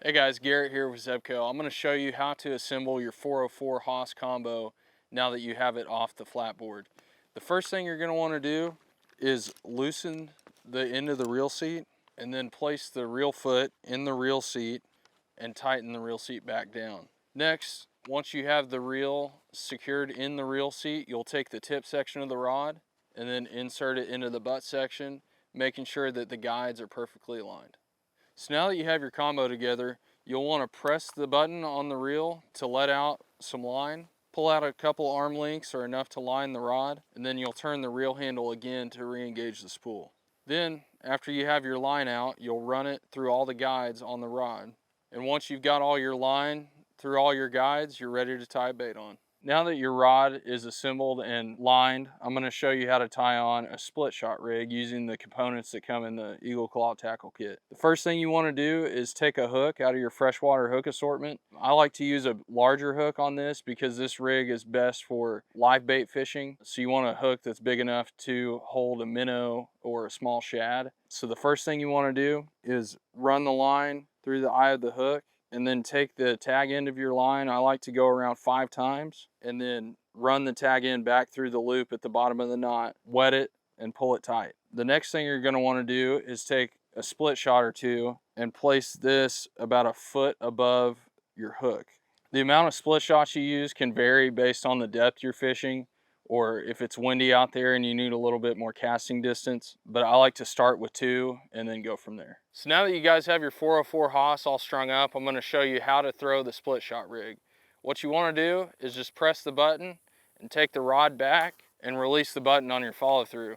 Hey guys, Garrett here with Zebco. I'm going to show you how to assemble your 404 HOSS combo now that you have it off the flatboard. The first thing you're going to want to do is loosen the end of the reel seat and then place the reel foot in the reel seat and tighten the reel seat back down. Next, once you have the reel secured in the reel seat, you'll take the tip section of the rod and then insert it into the butt section, making sure that the guides are perfectly aligned. So now that you have your combo together, you'll want to press the button on the reel to let out some line. Pull out a couple arm lengths or enough to line the rod, and then you'll turn the reel handle again to re-engage the spool. Then, after you have your line out, you'll run it through all the guides on the rod. And once you've got all your line through all your guides, you're ready to tie bait on. Now that your rod is assembled and lined, I'm going to show you how to tie on a split shot rig using the components that come in the Eagle Claw tackle kit. The first thing you want to do is take a hook out of your freshwater hook assortment. I like to use a larger hook on this because this rig is best for live bait fishing. So you want a hook that's big enough to hold a minnow or a small shad. So the first thing you want to do is run the line through the eye of the hook, and then take the tag end of your line. I like to go around 5 times and then run the tag end back through the loop at the bottom of the knot, wet it, and pull it tight. The next thing you're going to want to do is take a split shot or two and place this about a foot above your hook. The amount of split shots you use can vary based on the depth you're fishing, or if it's windy out there and you need a little bit more casting distance, but I like to start with 2 and then go from there. So now that you guys have your 404 HOSS all strung up, I'm going to show you how to throw the split shot rig. What you want to do is just press the button and take the rod back and release the button on your follow through.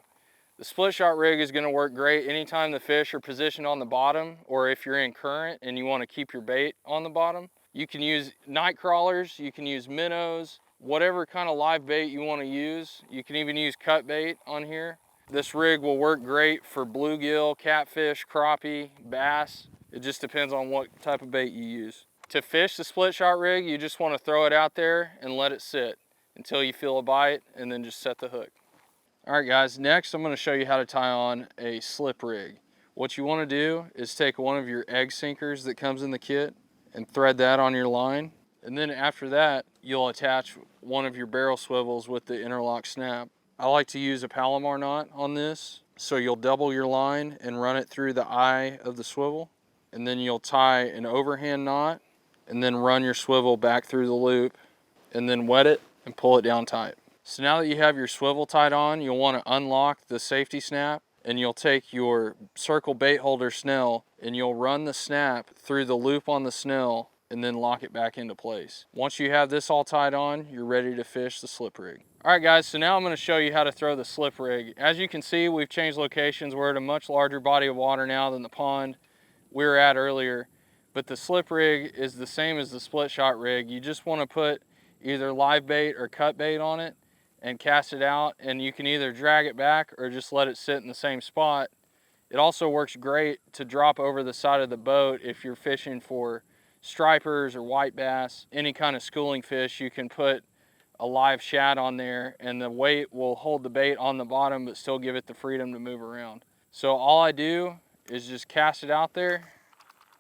The split shot rig is going to work great anytime the fish are positioned on the bottom, or if you're in current and you want to keep your bait on the bottom. You can use night crawlers, you can use minnows, whatever kind of live bait you want to use. You can even use cut bait on here. This rig will work great for bluegill, catfish, crappie, bass. It just depends on what type of bait you use. To fish the split shot rig, you just want to throw it out there and let it sit until you feel a bite, and then just set the hook. All right guys, next I'm going to show you how to tie on a slip rig. What you want to do is take one of your egg sinkers that comes in the kit and thread that on your line. And then after that, you'll attach one of your barrel swivels with the interlock snap. I like to use a Palomar knot on this. So you'll double your line and run it through the eye of the swivel. And then you'll tie an overhand knot and then run your swivel back through the loop and then wet it and pull it down tight. So now that you have your swivel tied on, you'll want to unlock the safety snap, and you'll take your circle bait holder snell and you'll run the snap through the loop on the snell and then lock it back into place. Once you have this all tied on, you're ready to fish the slip rig. All right guys, so now I'm going to show you how to throw the slip rig. As you can see, we've changed locations. We're at a much larger body of water now than the pond we were at earlier, but the slip rig is the same as the split shot rig. You just want to put either live bait or cut bait on it and cast it out, and you can either drag it back or just let it sit in the same spot. It also works great to drop over the side of the boat if you're fishing for stripers or white bass, any kind of schooling fish. You can put a live shad on there and the weight will hold the bait on the bottom but still give it the freedom to move around. So all I do is just cast it out there,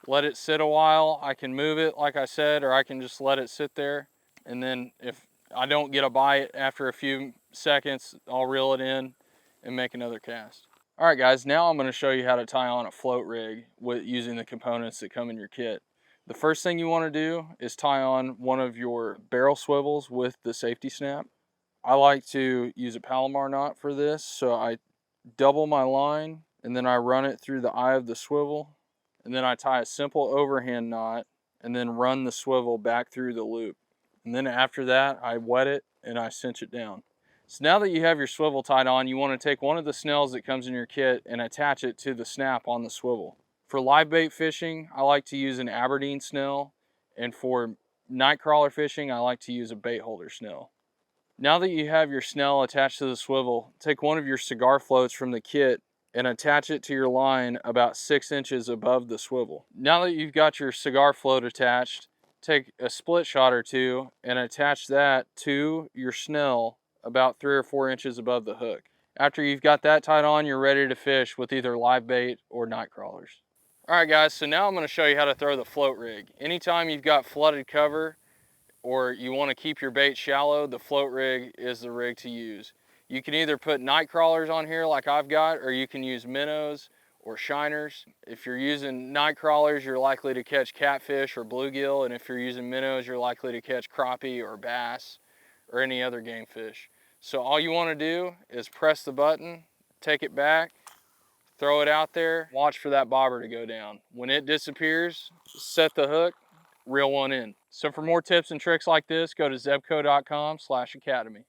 let it sit a while. I can move it like I said, or I can just let it sit there, and then if I don't get a bite after a few seconds, I'll reel it in and make another cast. All right guys, now I'm going to show you how to tie on a float rig using the components that come in your kit. The first thing you want to do is tie on one of your barrel swivels with the safety snap. I like to use a Palomar knot for this, so I double my line and then I run it through the eye of the swivel, and then I tie a simple overhand knot and then run the swivel back through the loop. And then after that, I wet it and I cinch it down. So now that you have your swivel tied on, you want to take one of the snells that comes in your kit and attach it to the snap on the swivel. For live bait fishing, I like to use an Aberdeen snell, and for night crawler fishing, I like to use a bait holder snell. Now that you have your snell attached to the swivel, take one of your cigar floats from the kit and attach it to your line about 6 inches above the swivel. Now that you've got your cigar float attached, take a split shot or two and attach that to your snell about 3 or 4 inches above the hook. After you've got that tied on, you're ready to fish with either live bait or night crawlers. All right guys, so now I'm going to show you how to throw the float rig. Anytime you've got flooded cover or you want to keep your bait shallow, the float rig is the rig to use. You can either put night crawlers on here like I've got, or you can use minnows or shiners. If you're using night crawlers, you're likely to catch catfish or bluegill, and if you're using minnows, you're likely to catch crappie or bass or any other game fish. So all you want to do is press the button, take it back, throw it out there, watch for that bobber to go down. When it disappears, set the hook, reel one in. So for more tips and tricks like this, go to zebco.com/academy.